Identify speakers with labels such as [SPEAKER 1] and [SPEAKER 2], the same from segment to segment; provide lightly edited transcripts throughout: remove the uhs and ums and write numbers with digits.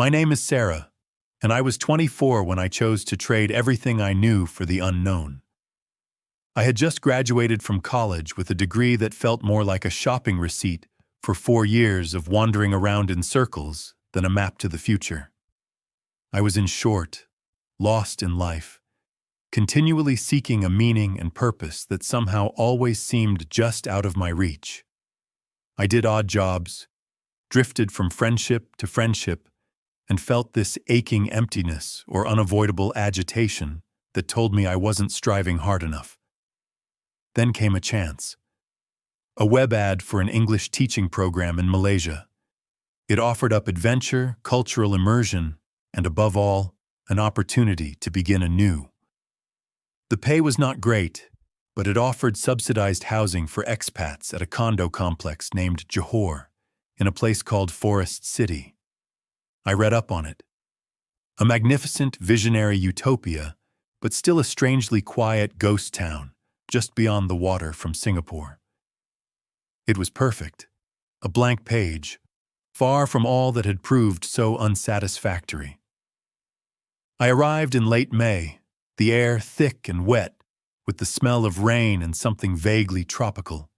[SPEAKER 1] My name is Sarah, and I was 24 when I chose to trade everything I knew for the unknown. I had just graduated from college with a degree that felt more like a shopping receipt for 4 years of wandering around in circles than a map to the future. I was in short, lost in life, continually seeking a meaning and purpose that somehow always seemed just out of my reach. I did odd jobs, drifted from friendship to friendship, and felt this aching emptiness or unavoidable agitation that told me I wasn't striving hard enough. Then came a chance. A web ad for an English teaching program in Malaysia. It offered up adventure, cultural immersion, and above all, an opportunity to begin anew. The pay was not great, but it offered subsidized housing for expats at a condo complex named Johor, in a place called Forest City. I read up on it. A magnificent, visionary utopia, but still a strangely quiet ghost town, just beyond the water from Singapore. It was perfect, a blank page, far from all that had proved so unsatisfactory. I arrived in late May, the air thick and wet, with the smell of rain and something vaguely tropical.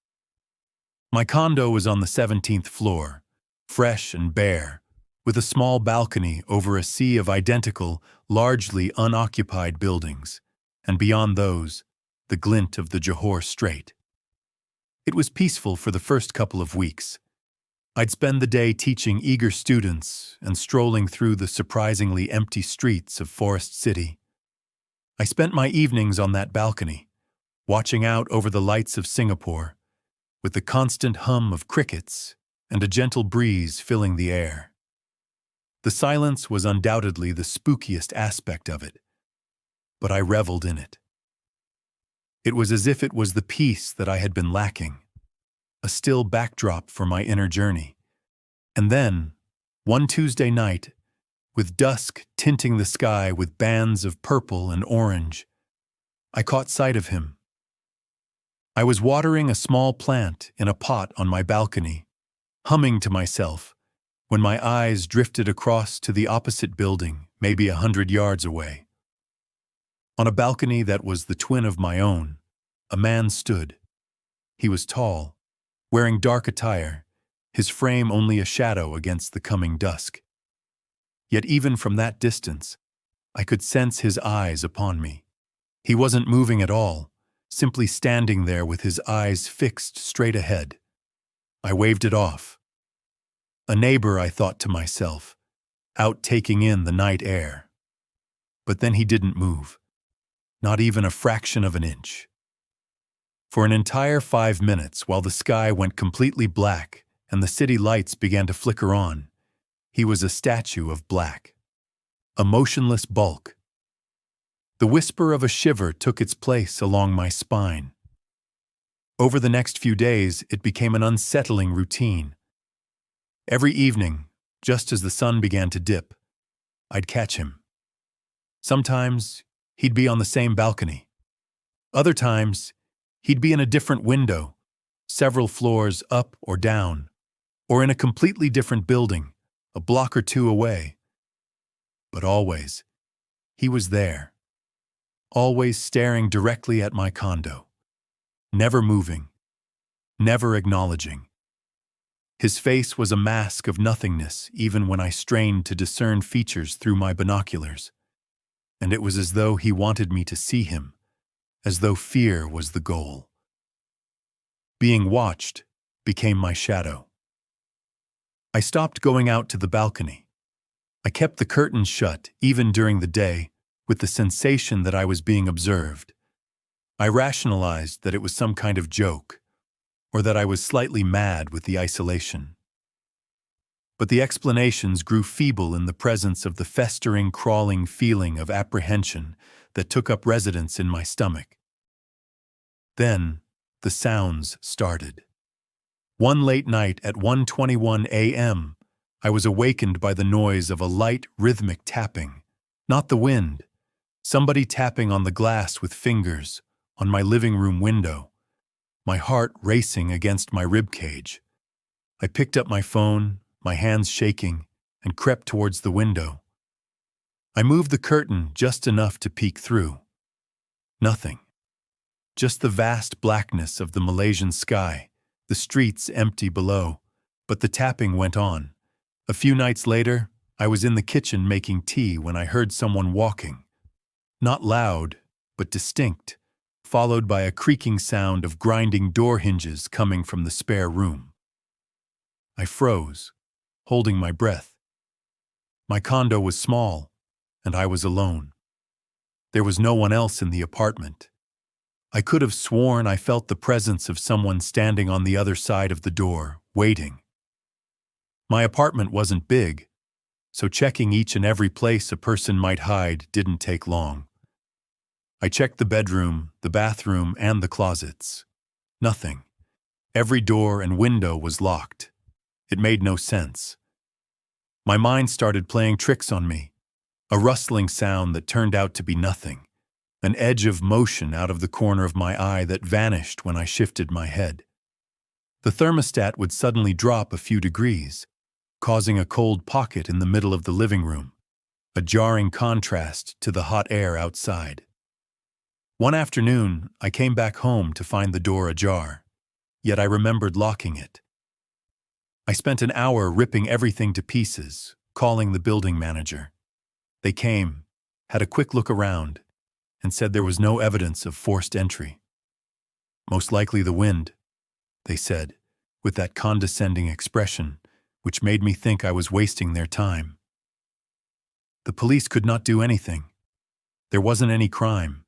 [SPEAKER 1] My condo was on the 17th floor, fresh and bare, with a small balcony over a sea of identical, largely unoccupied buildings, and beyond those, the glint of the Johor Strait. It was peaceful for the first couple of weeks. I'd spend the day teaching eager students and strolling through the surprisingly empty streets of Forest City. I spent my evenings on that balcony, watching out over the lights of Singapore, with the constant hum of crickets and a gentle breeze filling the air. The silence was undoubtedly the spookiest aspect of it, but I reveled in it. It was as if it was the peace that I had been lacking, a still backdrop for my inner journey. And then, one Tuesday night, with dusk tinting the sky with bands of purple and orange, I caught sight of him. I was watering a small plant in a pot on my balcony, humming to myself, when my eyes drifted across to the opposite building, maybe 100 yards away. On a balcony that was the twin of my own, a man stood. He was tall, wearing dark attire, his frame only a shadow against the coming dusk. Yet even from that distance, I could sense his eyes upon me. He wasn't moving at all, simply standing there with his eyes fixed straight ahead. I waved it off. A neighbor, I thought to myself, out taking in the night air. But then he didn't move, not even a fraction of an inch. For an entire 5 minutes, while the sky went completely black and the city lights began to flicker on, he was a statue of black, a motionless bulk. The whisper of a shiver took its place along my spine. Over the next few days, it became an unsettling routine. Every evening, just as the sun began to dip, I'd catch him. Sometimes, he'd be on the same balcony. Other times, he'd be in a different window, several floors up or down, or in a completely different building, a block or two away. But always, he was there, always staring directly at my condo, never moving, never acknowledging. His face was a mask of nothingness even when I strained to discern features through my binoculars, and it was as though he wanted me to see him, as though fear was the goal. Being watched became my shadow. I stopped going out to the balcony. I kept the curtains shut even during the day, with the sensation that I was being observed. I rationalized that it was some kind of joke, or that I was slightly mad with the isolation. But the explanations grew feeble in the presence of the festering, crawling feeling of apprehension that took up residence in my stomach. Then, the sounds started. One late night at 1:21 a.m., I was awakened by the noise of a light, rhythmic tapping. Not the wind, somebody tapping on the glass with fingers on my living room window, my heart racing against my ribcage. I picked up my phone, my hands shaking, and crept towards the window. I moved the curtain just enough to peek through. Nothing. Just the vast blackness of the Malaysian sky, the streets empty below, but the tapping went on. A few nights later, I was in the kitchen making tea when I heard someone walking. Not loud, but distinct, followed by a creaking sound of grinding door hinges coming from the spare room. I froze, holding my breath. My condo was small, and I was alone. There was no one else in the apartment. I could have sworn I felt the presence of someone standing on the other side of the door, waiting. My apartment wasn't big, so checking each and every place a person might hide didn't take long. I checked the bedroom, the bathroom, and the closets. Nothing. Every door and window was locked. It made no sense. My mind started playing tricks on me. A rustling sound that turned out to be nothing. An edge of motion out of the corner of my eye that vanished when I shifted my head. The thermostat would suddenly drop a few degrees, causing a cold pocket in the middle of the living room, a jarring contrast to the hot air outside. One afternoon, I came back home to find the door ajar, yet I remembered locking it. I spent an hour ripping everything to pieces, calling the building manager. They came, had a quick look around, and said there was no evidence of forced entry. Most likely the wind, they said, with that condescending expression, which made me think I was wasting their time. The police could not do anything. There wasn't any crime,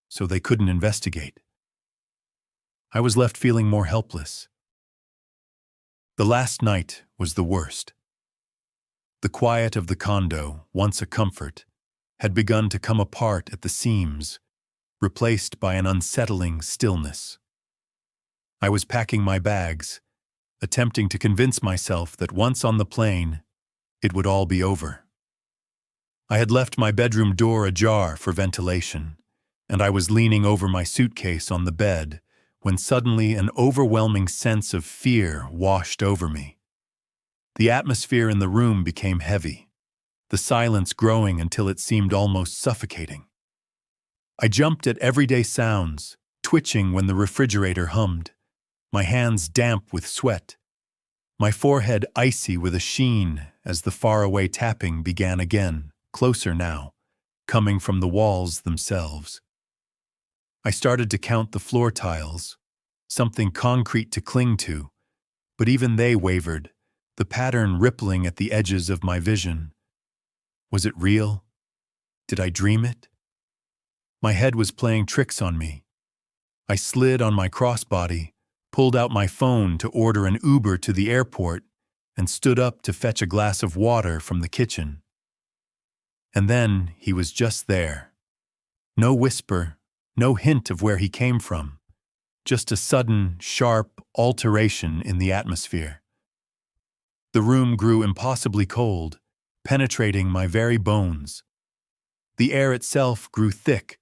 [SPEAKER 1] so they couldn't investigate. I was left feeling more helpless. The last night was the worst. The quiet of the condo, once a comfort, had begun to come apart at the seams, replaced by an unsettling stillness. I was packing my bags, attempting to convince myself that once on the plane, it would all be over. I had left my bedroom door ajar for ventilation, and I was leaning over my suitcase on the bed when suddenly an overwhelming sense of fear washed over me. The atmosphere in the room became heavy, the silence growing until it seemed almost suffocating. I jumped at everyday sounds, twitching when the refrigerator hummed, my hands damp with sweat, my forehead icy with a sheen as the faraway tapping began again, closer now, coming from the walls themselves. I started to count the floor tiles, something concrete to cling to, but even they wavered, the pattern rippling at the edges of my vision. Was it real? Did I dream it? My head was playing tricks on me. I slid on my crossbody, pulled out my phone to order an Uber to the airport, and stood up to fetch a glass of water from the kitchen. And then he was just there. No whisper, no hint of where he came from, just a sudden, sharp alteration in the atmosphere. The room grew impossibly cold, penetrating my very bones. The air itself grew thick,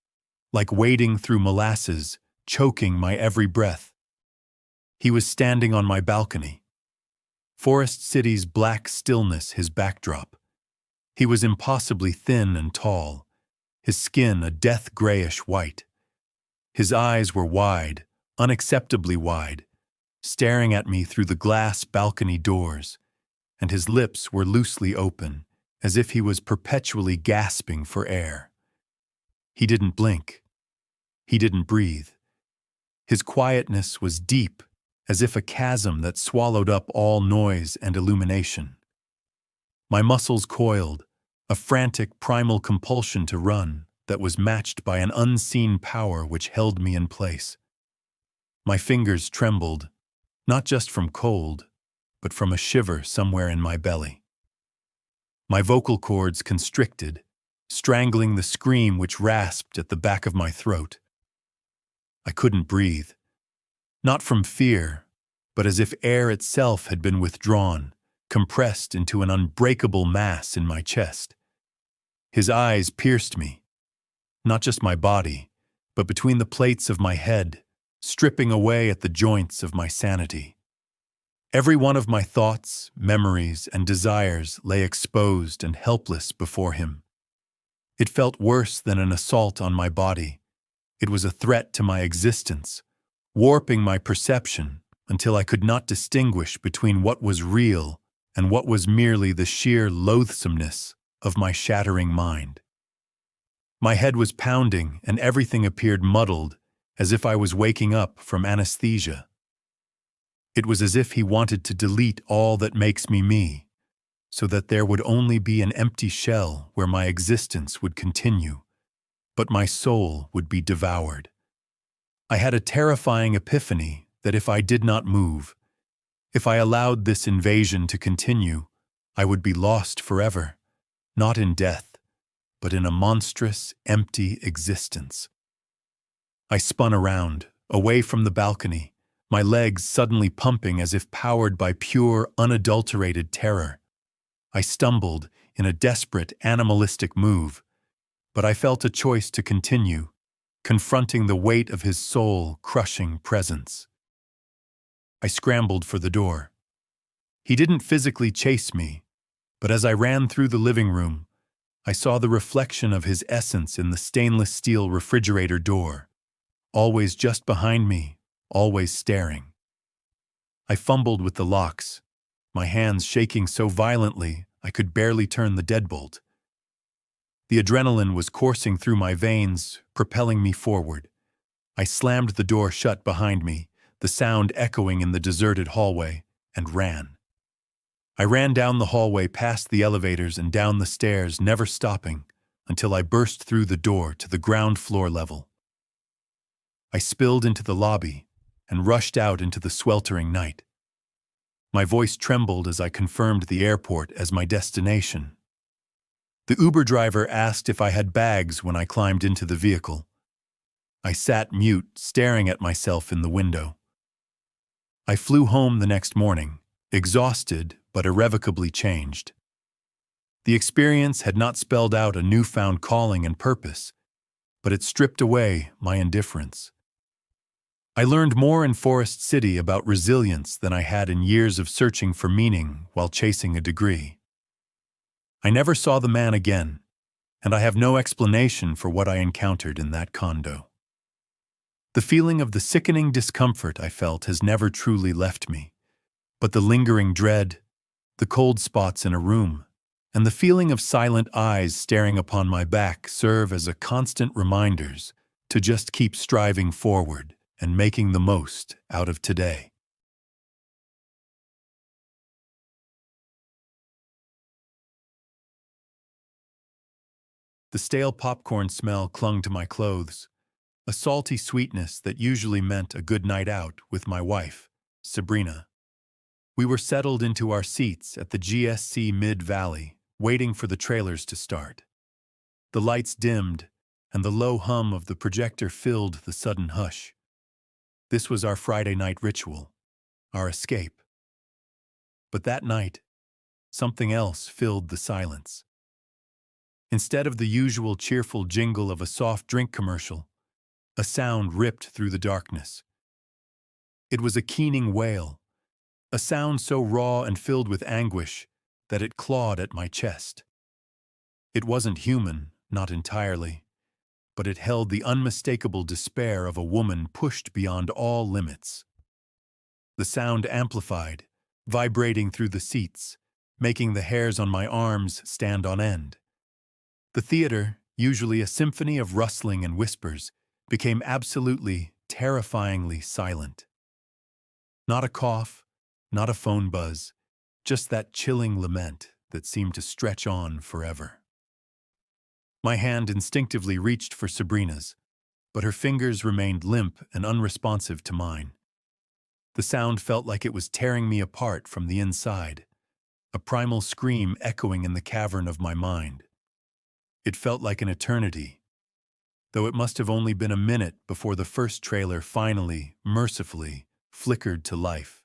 [SPEAKER 1] like wading through molasses, choking my every breath. He was standing on my balcony. Forest City's black stillness his backdrop. He was impossibly thin and tall, his skin a death grayish white. His eyes were wide, unacceptably wide, staring at me through the glass balcony doors, and his lips were loosely open, as if he was perpetually gasping for air. He didn't blink. He didn't breathe. His quietness was deep, as if a chasm that swallowed up all noise and illumination. My muscles coiled, a frantic primal compulsion to run that was matched by an unseen power which held me in place. My fingers trembled, not just from cold, but from a shiver somewhere in my belly. My vocal cords constricted, strangling the scream which rasped at the back of my throat. I couldn't breathe. Not from fear, but as if air itself had been withdrawn, compressed into an unbreakable mass in my chest. His eyes pierced me, not just my body, but between the plates of my head, stripping away at the joints of my sanity. Every one of my thoughts, memories, and desires lay exposed and helpless before him. It felt worse than an assault on my body. It was a threat to my existence, warping my perception until I could not distinguish between what was real and what was merely the sheer loathsomeness of my shattering mind. My head was pounding and everything appeared muddled, as if I was waking up from anesthesia. It was as if he wanted to delete all that makes me me, so that there would only be an empty shell where my existence would continue, but my soul would be devoured. I had a terrifying epiphany that if I did not move, if I allowed this invasion to continue, I would be lost forever, not in death, but in a monstrous, empty existence. I spun around, away from the balcony, my legs suddenly pumping as if powered by pure, unadulterated terror. I stumbled in a desperate, animalistic move, but I felt a choice to continue, confronting the weight of his soul-crushing presence. I scrambled for the door. He didn't physically chase me, but as I ran through the living room, I saw the reflection of his essence in the stainless steel refrigerator door, always just behind me, always staring. I fumbled with the locks, my hands shaking so violently I could barely turn the deadbolt. The adrenaline was coursing through my veins, propelling me forward. I slammed the door shut behind me, the sound echoing in the deserted hallway, and ran. I ran down the hallway past the elevators and down the stairs, never stopping, until I burst through the door to the ground floor level. I spilled into the lobby and rushed out into the sweltering night. My voice trembled as I confirmed the airport as my destination. The Uber driver asked if I had bags when I climbed into the vehicle. I sat mute, staring at myself in the window. I flew home the next morning, exhausted but irrevocably changed. The experience had not spelled out a newfound calling and purpose, but it stripped away my indifference. I learned more in Forest City about resilience than I had in years of searching for meaning while chasing a degree. I never saw the man again, and I have no explanation for what I encountered in that condo. The feeling of the sickening discomfort I felt has never truly left me, but the lingering dread, the cold spots in a room, and the feeling of silent eyes staring upon my back serve as a constant reminders to just keep striving forward and making the most out of today. The stale popcorn smell clung to my clothes, a salty sweetness that usually meant a good night out with my wife, Sabrina. We were settled into our seats at the GSC Mid-Valley, waiting for the trailers to start. The lights dimmed, and the low hum of the projector filled the sudden hush. This was our Friday night ritual, our escape. But that night, something else filled the silence. Instead of the usual cheerful jingle of a soft drink commercial, a sound ripped through the darkness. It was a keening wail, a sound so raw and filled with anguish that it clawed at my chest. It wasn't human, not entirely, but it held the unmistakable despair of a woman pushed beyond all limits. The sound amplified, vibrating through the seats, making the hairs on my arms stand on end. The theater, usually a symphony of rustling and whispers, became absolutely, terrifyingly silent. Not a cough, not a phone buzz, just that chilling lament that seemed to stretch on forever. My hand instinctively reached for Sabrina's, but her fingers remained limp and unresponsive to mine. The sound felt like it was tearing me apart from the inside, a primal scream echoing in the cavern of my mind. It felt like an eternity, though it must have only been a minute before the first trailer finally, mercifully, flickered to life,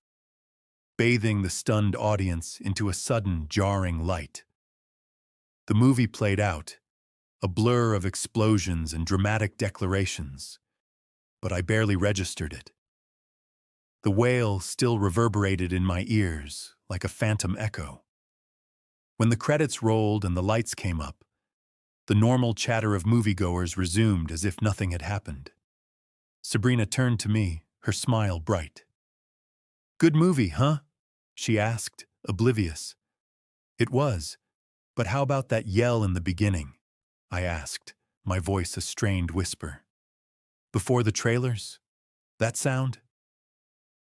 [SPEAKER 1] bathing the stunned audience into a sudden, jarring light. The movie played out, a blur of explosions and dramatic declarations, but I barely registered it. The wail still reverberated in my ears like a phantom echo. When the credits rolled and the lights came up, the normal chatter of moviegoers resumed as if nothing had happened. Sabrina turned to me, her smile bright. "Good movie, huh?" she asked, oblivious. "It was. But how about that yell in the beginning?" I asked, my voice a strained whisper. "Before the trailers? That sound?"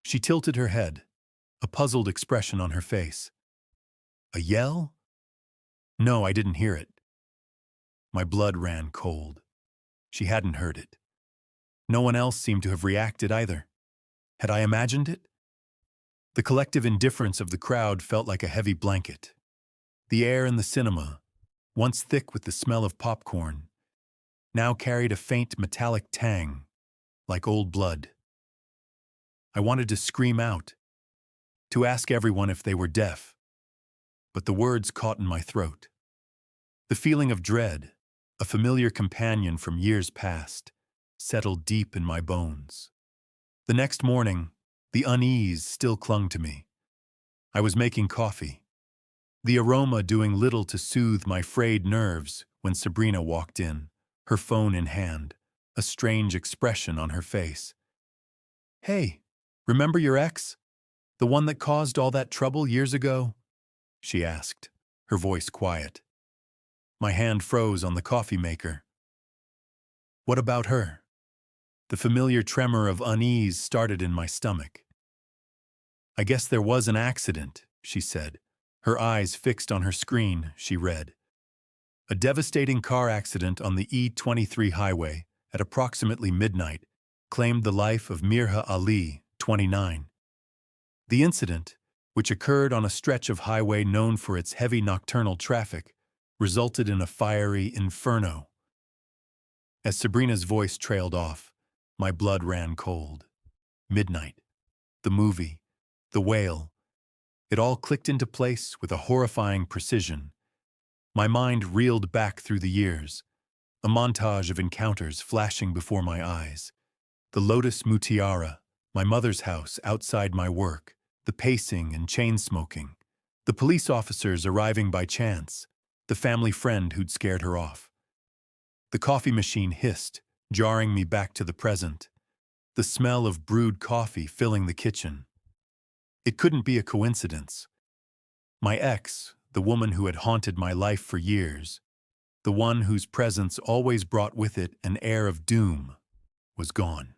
[SPEAKER 1] She tilted her head, a puzzled expression on her face. "A yell? No, I didn't hear it." My blood ran cold. She hadn't heard it. No one else seemed to have reacted either. Had I imagined it? The collective indifference of the crowd felt like a heavy blanket. The air in the cinema, once thick with the smell of popcorn, now carried a faint metallic tang, like old blood. I wanted to scream out, to ask everyone if they were deaf, but the words caught in my throat. The feeling of dread, a familiar companion from years past, settled deep in my bones. The next morning, the unease still clung to me. I was making coffee, the aroma doing little to soothe my frayed nerves when Sabrina walked in, her phone in hand, a strange expression on her face. "Hey, remember your ex? The one that caused all that trouble years ago?" she asked, her voice quiet. My hand froze on the coffee maker. "What about her?" The familiar tremor of unease started in my stomach. "I guess there was an accident," she said. Her eyes fixed on her screen, she read. "A devastating car accident on the E23 highway at approximately midnight claimed the life of Mirha Ali, 29. The incident, which occurred on a stretch of highway known for its heavy nocturnal traffic, resulted in a fiery inferno." As Sabrina's voice trailed off, my blood ran cold. Midnight, the movie, the wail, it all clicked into place with a horrifying precision. My mind reeled back through the years, a montage of encounters flashing before my eyes. The Lotus Mutiara, my mother's house outside my work, the pacing and chain-smoking, the police officers arriving by chance, the family friend who'd scared her off. The coffee machine hissed, jarring me back to the present, the smell of brewed coffee filling the kitchen. It couldn't be a coincidence. My ex, the woman who had haunted my life for years, the one whose presence always brought with it an air of doom, was gone.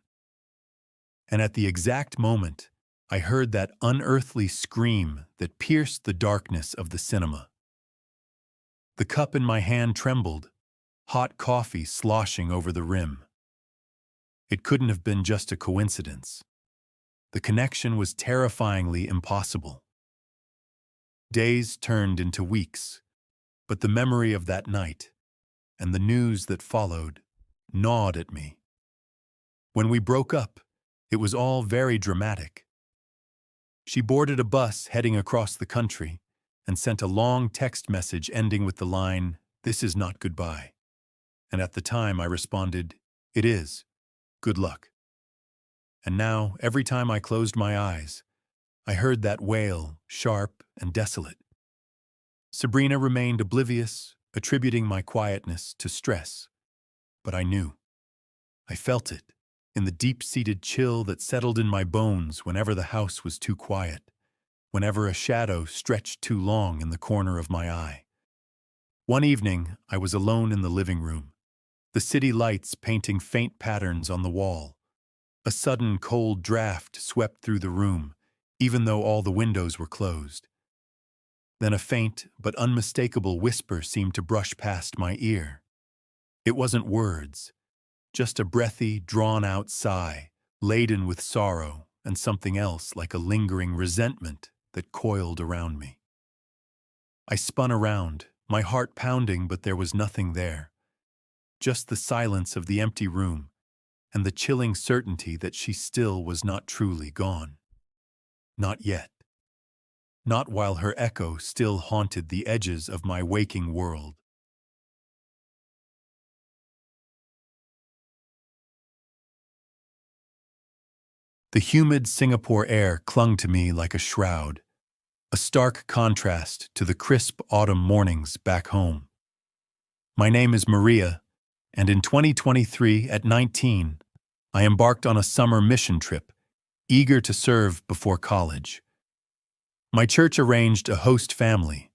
[SPEAKER 1] And at the exact moment, I heard that unearthly scream that pierced the darkness of the cinema. The cup in my hand trembled, hot coffee sloshing over the rim. It couldn't have been just a coincidence. The connection was terrifyingly impossible. Days turned into weeks, but the memory of that night, and the news that followed, gnawed at me. When we broke up, it was all very dramatic. She boarded a bus heading across the country and sent a long text message ending with the line, "This is not goodbye." And at the time I responded, "It is. Good luck." And now, every time I closed my eyes, I heard that wail, sharp and desolate. Sabrina remained oblivious, attributing my quietness to stress. But I knew. I felt it, in the deep-seated chill that settled in my bones whenever the house was too quiet, whenever a shadow stretched too long in the corner of my eye. One evening, I was alone in the living room, the city lights painting faint patterns on the wall. A sudden cold draft swept through the room, even though all the windows were closed. Then a faint but unmistakable whisper seemed to brush past my ear. It wasn't words, just a breathy, drawn-out sigh, laden with sorrow and something else like a lingering resentment that coiled around me. I spun around, my heart pounding, but there was nothing there. Just the silence of the empty room and the chilling certainty that she still was not truly gone. Not yet. Not while her echo still haunted the edges of my waking world. The humid Singapore air clung to me like a shroud, a stark contrast to the crisp autumn mornings back home. My name is Maria, and in 2023, at 19, I embarked on a summer mission trip, eager to serve before college. My church arranged a host family,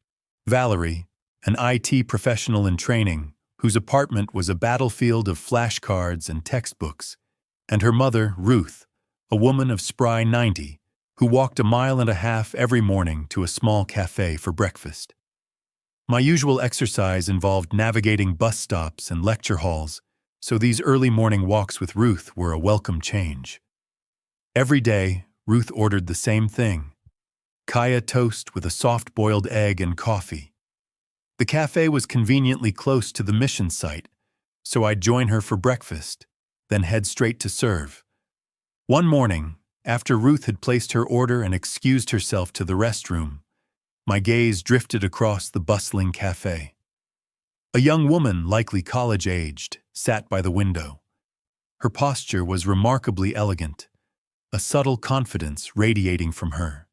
[SPEAKER 1] Valerie, an IT professional in training, whose apartment was a battlefield of flashcards and textbooks, and her mother, Ruth, a woman of spry 90, who walked a mile and a half every morning to a small cafe for breakfast. My usual exercise involved navigating bus stops and lecture halls, so these early morning walks with Ruth were a welcome change. Every day, Ruth ordered the same thing: kaya toast with a soft-boiled egg and coffee. The cafe was conveniently close to the mission site, so I'd join her for breakfast, then head straight to serve. One morning, after Ruth had placed her order and excused herself to the restroom, my gaze drifted across the bustling cafe. A young woman, likely college-aged, sat by the window. Her posture was remarkably elegant, a subtle confidence radiating from her.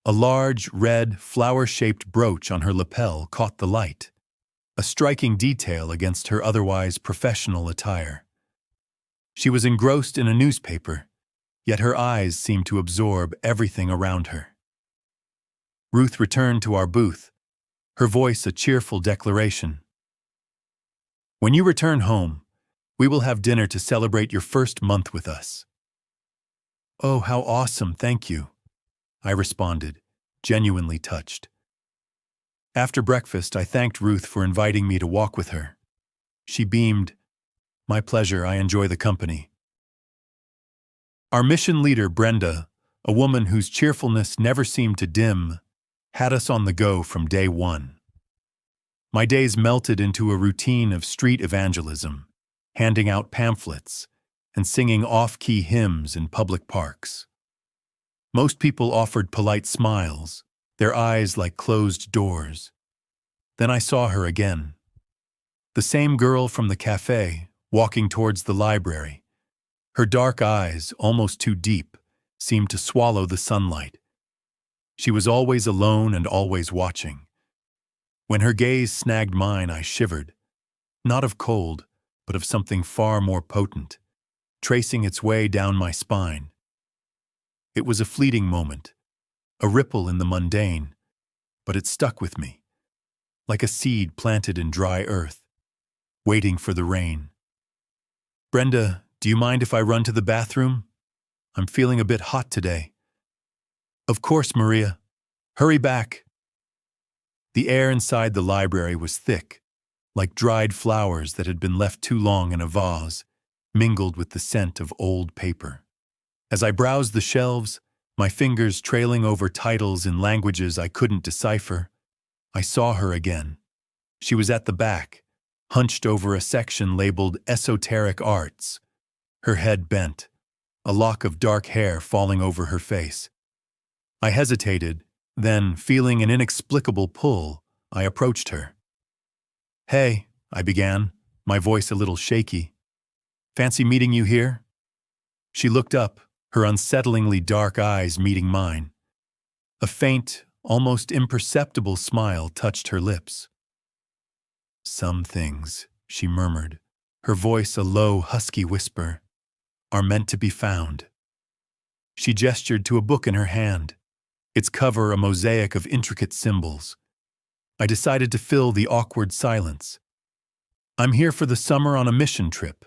[SPEAKER 1] A large, red, flower-shaped brooch on her lapel caught the light, a striking detail against her otherwise professional attire. She was engrossed in a newspaper, yet her eyes seemed to absorb everything around her. Ruth returned to our booth, her voice a cheerful declaration. "When you return home, we will have dinner to celebrate your first month with us." "Oh, how awesome, thank you," I responded, genuinely touched. After breakfast, I thanked Ruth for inviting me to walk with her. She beamed, "My pleasure, I enjoy the company." Our mission leader, Brenda, a woman whose cheerfulness never seemed to dim, had us on the go from day one. My days melted into a routine of street evangelism, handing out pamphlets, and singing off-key hymns in public parks. Most people offered polite smiles, their eyes like closed doors. Then I saw her again. The same girl from the cafe, walking towards the library. Her dark eyes, almost too deep, seemed to swallow the sunlight. She was always alone and always watching. When her gaze snagged mine, I shivered, not of cold, but of something far more potent, tracing its way down my spine. It was a fleeting moment, a ripple in the mundane, but it stuck with me, like a seed planted in dry earth, waiting for the rain. "Brenda, do you mind if I run to the bathroom? I'm feeling a bit hot today." "Of course, Maria. Hurry back." The air inside the library was thick, like dried flowers that had been left too long in a vase, mingled with the scent of old paper. As I browsed the shelves, my fingers trailing over titles in languages I couldn't decipher, I saw her again. She was at the back, hunched over a section labeled Esoteric Arts, her head bent, a lock of dark hair falling over her face. I hesitated, then, feeling an inexplicable pull, I approached her. "Hey," I began, my voice a little shaky. "Fancy meeting you here?" She looked up, her unsettlingly dark eyes meeting mine. A faint, almost imperceptible smile touched her lips. "Some things," she murmured, her voice a low, husky whisper, "are meant to be found." She gestured to a book in her hand, its cover a mosaic of intricate symbols. I decided to fill the awkward silence. "I'm here for the summer on a mission trip.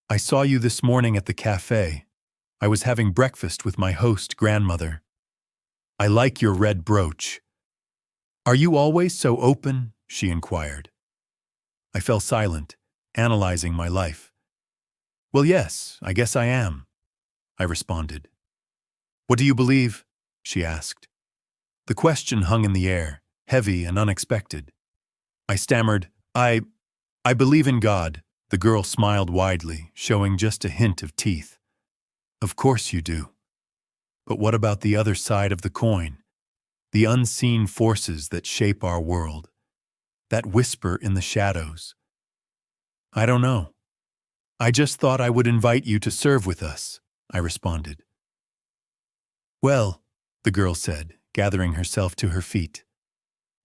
[SPEAKER 1] I saw you this morning at the cafe. I was having breakfast with my host grandmother. I like your red brooch." "Are you always so open?" she inquired. I fell silent, analyzing my life. "Well, yes, I guess I am," I responded. "What do you believe?" she asked. The question hung in the air, heavy and unexpected. I stammered, I believe in God." The girl smiled widely, showing just a hint of teeth. "Of course you do. But what about the other side of the coin? The unseen forces that shape our world? That whisper in the shadows?" "I don't know. I just thought I would invite you to serve with us," I responded. Well, the girl said, gathering herself to her feet.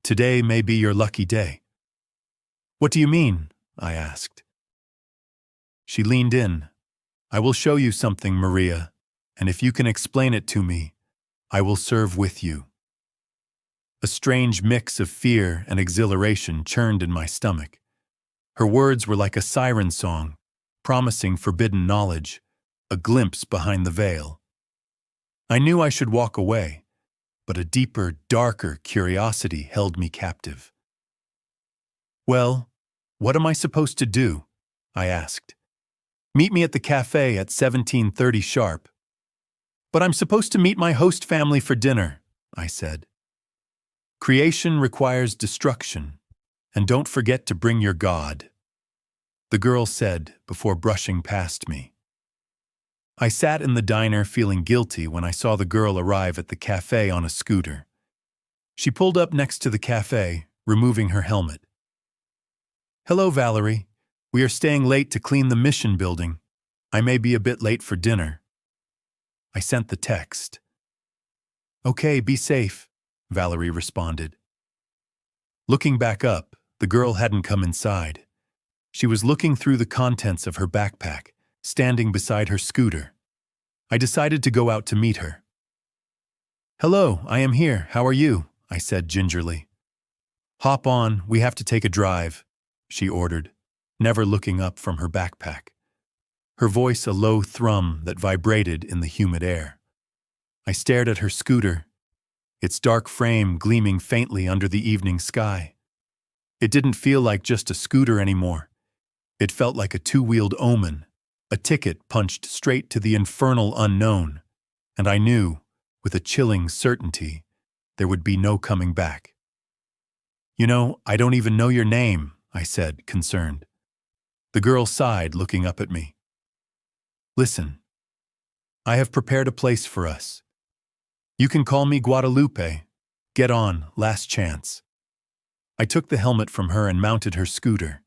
[SPEAKER 1] Today may be your lucky day. What do you mean? I asked. She leaned in. I will show you something, Maria, and if you can explain it to me, I will serve with you. A strange mix of fear and exhilaration churned in my stomach. Her words were like a siren song, promising forbidden knowledge, a glimpse behind the veil. I knew I should walk away, but a deeper, darker curiosity held me captive. Well, what am I supposed to do? I asked. Meet me at the cafe at 17:30 sharp. But I'm supposed to meet my host family for dinner, I said. Creation requires destruction, and don't forget to bring your God, the girl said before brushing past me. I sat in the diner feeling guilty when I saw the girl arrive at the cafe on a scooter. She pulled up next to the cafe, removing her helmet. Hello, Valerie. We are staying late to clean the mission building. I may be a bit late for dinner. I sent the text. Okay, be safe, Valerie responded. Looking back up, the girl hadn't come inside. She was looking through the contents of her backpack, standing beside her scooter. I decided to go out to meet her. Hello, I am here. How are you? I said gingerly. Hop on, we have to take a drive, she ordered, never looking up from her backpack. Her voice a low thrum that vibrated in the humid air. I stared at her scooter, its dark frame gleaming faintly under the evening sky. It didn't feel like just a scooter anymore. It felt like a two-wheeled omen, a ticket punched straight to the infernal unknown, and I knew, with a chilling certainty, there would be no coming back. You know, I don't even know your name, I said, concerned. The girl sighed, looking up at me. Listen, I have prepared a place for us. You can call me Guadalupe. Get on, last chance. I took the helmet from her and mounted her scooter.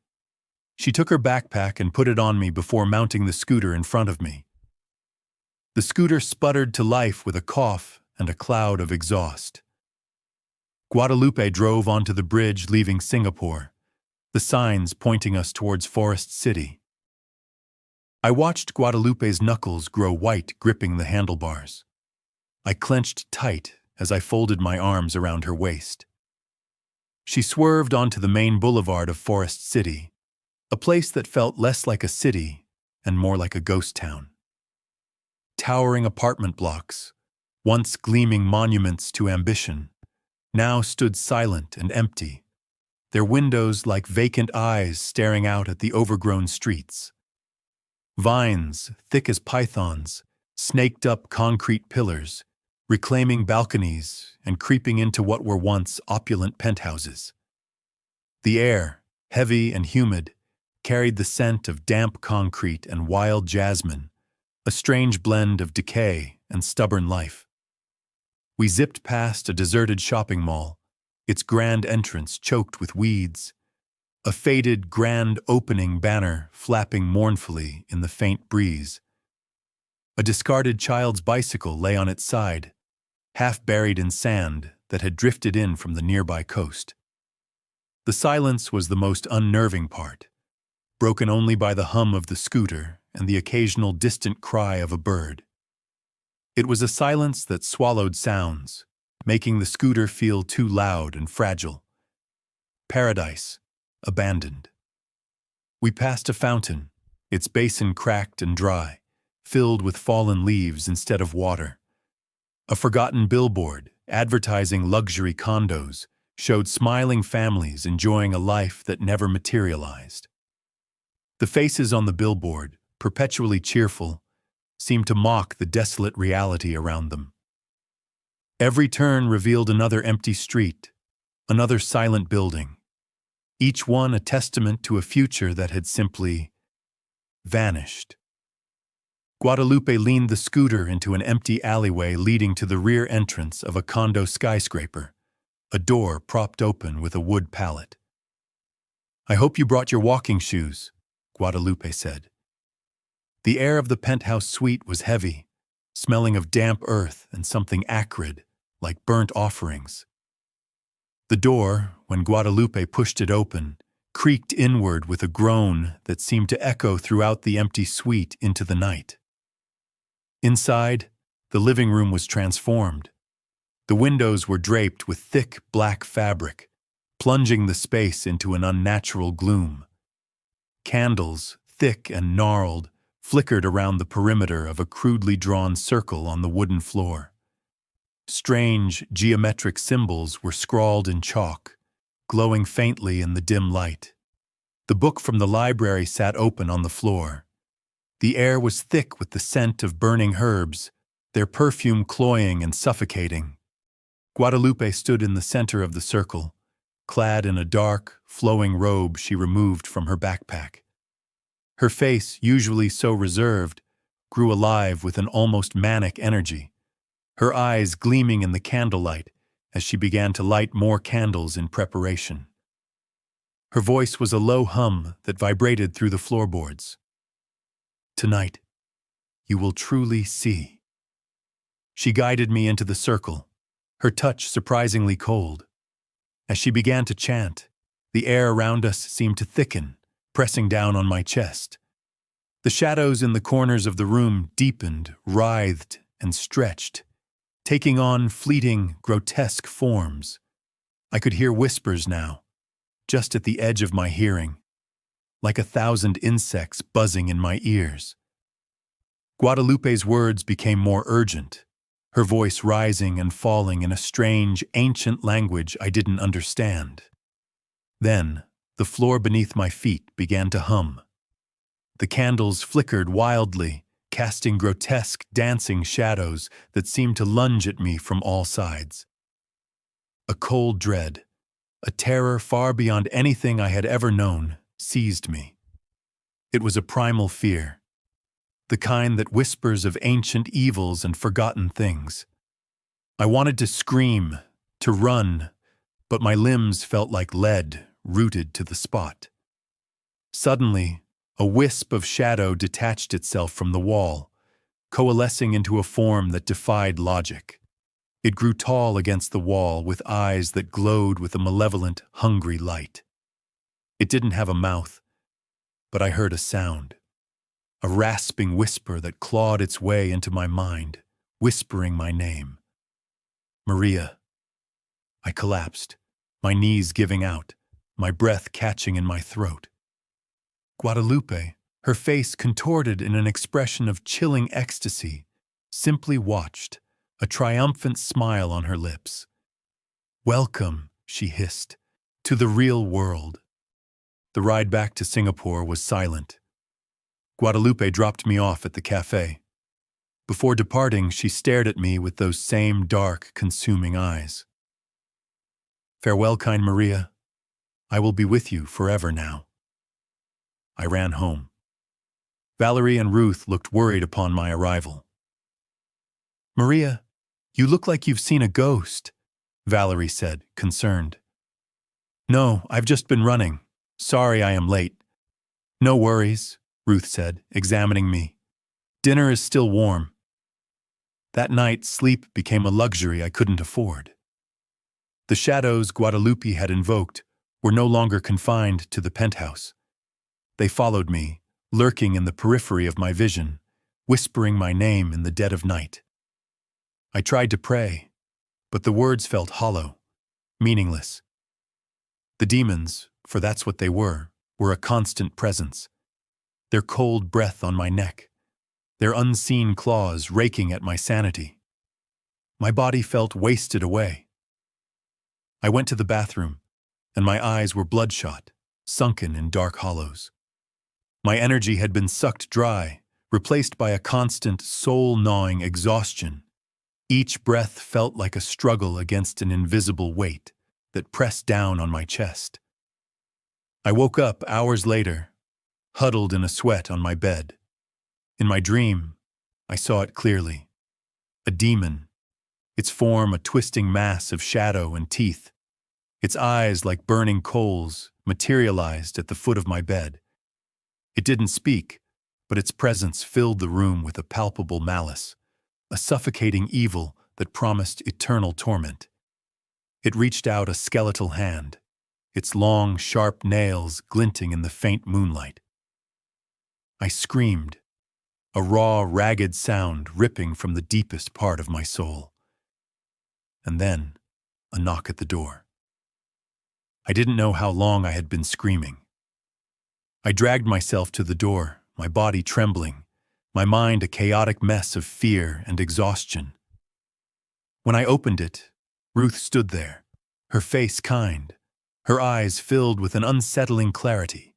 [SPEAKER 1] She took her backpack and put it on me before mounting the scooter in front of me. The scooter sputtered to life with a cough and a cloud of exhaust. Guadalupe drove onto the bridge leaving Singapore, the signs pointing us towards Forest City. I watched Guadalupe's knuckles grow white gripping the handlebars. I clenched tight as I folded my arms around her waist. She swerved onto the main boulevard of Forest City, a place that felt less like a city and more like a ghost town. Towering apartment blocks, once gleaming monuments to ambition, now stood silent and empty, their windows like vacant eyes staring out at the overgrown streets. Vines, thick as pythons, snaked up concrete pillars, reclaiming balconies and creeping into what were once opulent penthouses. The air, heavy and humid, carried the scent of damp concrete and wild jasmine, a strange blend of decay and stubborn life. We zipped past a deserted shopping mall, its grand entrance choked with weeds, a faded grand opening banner flapping mournfully in the faint breeze. A discarded child's bicycle lay on its side, half buried in sand that had drifted in from the nearby coast. The silence was the most unnerving part, broken only by the hum of the scooter and the occasional distant cry of a bird. It was a silence that swallowed sounds, making the scooter feel too loud and fragile. Paradise, abandoned. We passed a fountain, its basin cracked and dry, filled with fallen leaves instead of water. A forgotten billboard, advertising luxury condos, showed smiling families enjoying a life that never materialized. The faces on the billboard, perpetually cheerful, seemed to mock the desolate reality around them. Every turn revealed another empty street, another silent building, each one a testament to a future that had simply vanished. Guadalupe leaned the scooter into an empty alleyway leading to the rear entrance of a condo skyscraper, a door propped open with a wood pallet. I hope you brought your walking shoes, Guadalupe said. The air of the penthouse suite was heavy, smelling of damp earth and something acrid, like burnt offerings. The door, when Guadalupe pushed it open, creaked inward with a groan that seemed to echo throughout the empty suite into the night. Inside, the living room was transformed. The windows were draped with thick black fabric, plunging the space into an unnatural gloom. Candles, thick and gnarled, flickered around the perimeter of a crudely drawn circle on the wooden floor. Strange, geometric symbols were scrawled in chalk, glowing faintly in the dim light. The book from the library sat open on the floor. The air was thick with the scent of burning herbs, their perfume cloying and suffocating. Guadalupe stood in the center of the circle, clad in a dark, flowing robe she removed from her backpack. Her face, usually so reserved, grew alive with an almost manic energy, her eyes gleaming in the candlelight as she began to light more candles in preparation. Her voice was a low hum that vibrated through the floorboards. "Tonight, you will truly see." She guided me into the circle, her touch surprisingly cold. As she began to chant, the air around us seemed to thicken, pressing down on my chest. The shadows in the corners of the room deepened, writhed, and stretched, taking on fleeting, grotesque forms. I could hear whispers now, just at the edge of my hearing, like 1,000 insects buzzing in my ears. Guadalupe's words became more urgent, her voice rising and falling in a strange, ancient language I didn't understand. Then, the floor beneath my feet began to hum. The candles flickered wildly, casting grotesque, dancing shadows that seemed to lunge at me from all sides. A cold dread, a terror far beyond anything I had ever known, seized me. It was a primal fear, the kind that whispers of ancient evils and forgotten things. I wanted to scream, to run, but my limbs felt like lead rooted to the spot. Suddenly, a wisp of shadow detached itself from the wall, coalescing into a form that defied logic. It grew tall against the wall with eyes that glowed with a malevolent, hungry light. It didn't have a mouth, but I heard a sound. A rasping whisper that clawed its way into my mind, whispering my name. Maria. I collapsed, my knees giving out, my breath catching in my throat. Guadalupe, her face contorted in an expression of chilling ecstasy, simply watched, a triumphant smile on her lips. "Welcome," she hissed, "to the real world." The ride back to Singapore was silent. Guadalupe dropped me off at the cafe. Before departing, she stared at me with those same dark, consuming eyes. "Farewell, kind Maria. I will be with you forever now." I ran home. Valerie and Ruth looked worried upon my arrival. "Maria, you look like you've seen a ghost," Valerie said, concerned. "No, I've just been running. Sorry I am late." "No worries," Ruth said, examining me. "Dinner is still warm." That night, sleep became a luxury I couldn't afford. The shadows Guadalupe had invoked were no longer confined to the penthouse. They followed me, lurking in the periphery of my vision, whispering my name in the dead of night. I tried to pray, but the words felt hollow, meaningless. The demons, for that's what they were a constant presence. Their cold breath on my neck, their unseen claws raking at my sanity. My body felt wasted away. I went to the bathroom, and my eyes were bloodshot, sunken in dark hollows. My energy had been sucked dry, replaced by a constant, soul-gnawing exhaustion. Each breath felt like a struggle against an invisible weight that pressed down on my chest. I woke up hours later, huddled in a sweat on my bed. In my dream, I saw it clearly. A demon, its form a twisting mass of shadow and teeth. Its eyes, like burning coals, materialized at the foot of my bed. It didn't speak, but its presence filled the room with a palpable malice, a suffocating evil that promised eternal torment. It reached out a skeletal hand, its long, sharp nails glinting in the faint moonlight. I screamed, a raw, ragged sound ripping from the deepest part of my soul. And then, a knock at the door. I didn't know how long I had been screaming. I dragged myself to the door, my body trembling, my mind a chaotic mess of fear and exhaustion. When I opened it, Ruth stood there, her face kind, her eyes filled with an unsettling clarity.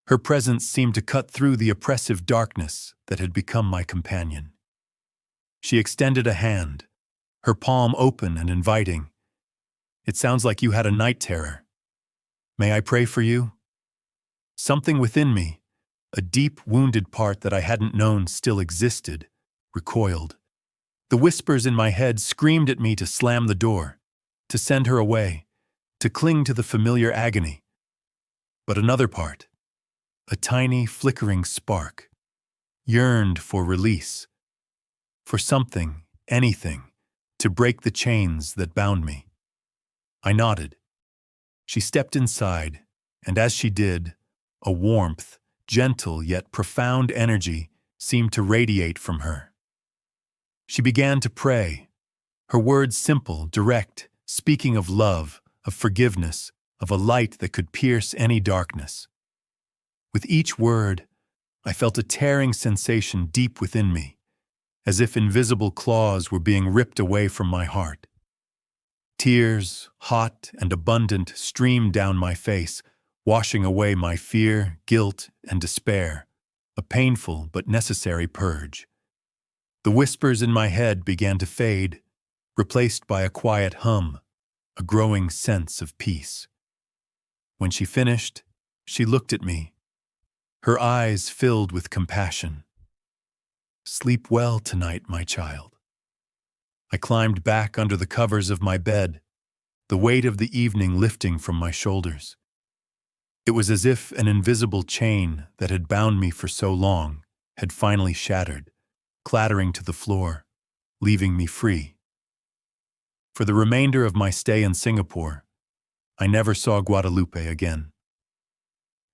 [SPEAKER 1] Her presence seemed to cut through the oppressive darkness that had become my companion. She extended a hand, her palm open and inviting. "It sounds like you had a night terror. May I pray for you?" Something within me, a deep, wounded part that I hadn't known still existed, recoiled. The whispers in my head screamed at me to slam the door, to send her away, to cling to the familiar agony. But another part, a tiny, flickering spark, yearned for release, for something, anything, to break the chains that bound me. I nodded. She stepped inside, and as she did, a warmth, gentle yet profound energy seemed to radiate from her. She began to pray, her words simple, direct, speaking of love, of forgiveness, of a light that could pierce any darkness. With each word, I felt a tearing sensation deep within me, as if invisible claws were being ripped away from my heart. Tears, hot and abundant, streamed down my face, washing away my fear, guilt, and despair, a painful but necessary purge. The whispers in my head began to fade, replaced by a quiet hum, a growing sense of peace. When she finished, she looked at me, her eyes filled with compassion. "Sleep well tonight, my child." I climbed back under the covers of my bed, the weight of the evening lifting from my shoulders. It was as if an invisible chain that had bound me for so long had finally shattered, clattering to the floor, leaving me free. For the remainder of my stay in Singapore, I never saw Guadalupe again.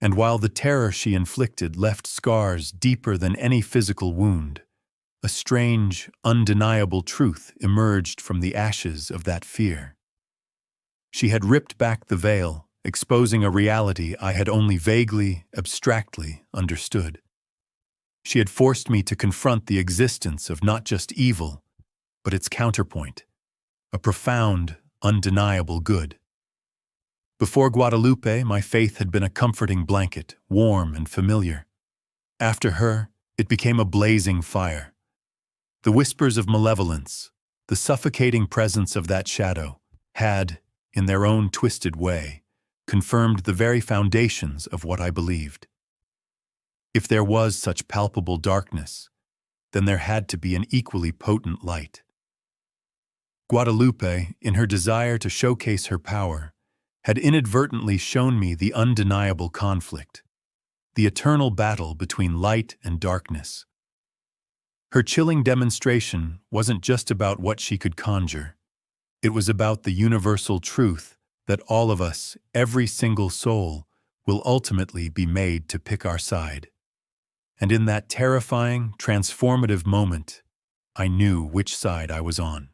[SPEAKER 1] And while the terror she inflicted left scars deeper than any physical wound, a strange, undeniable truth emerged from the ashes of that fear. She had ripped back the veil, exposing a reality I had only vaguely, abstractly understood. She had forced me to confront the existence of not just evil, but its counterpoint, a profound, undeniable good. Before Guadalupe, my faith had been a comforting blanket, warm and familiar. After her, it became a blazing fire. The whispers of malevolence, the suffocating presence of that shadow, had, in their own twisted way, confirmed the very foundations of what I believed. If there was such palpable darkness, then there had to be an equally potent light. Guadalupe, in her desire to showcase her power, had inadvertently shown me the undeniable conflict, the eternal battle between light and darkness. Her chilling demonstration wasn't just about what she could conjure. It was about the universal truth that all of us, every single soul, will ultimately be made to pick our side. And in that terrifying, transformative moment, I knew which side I was on.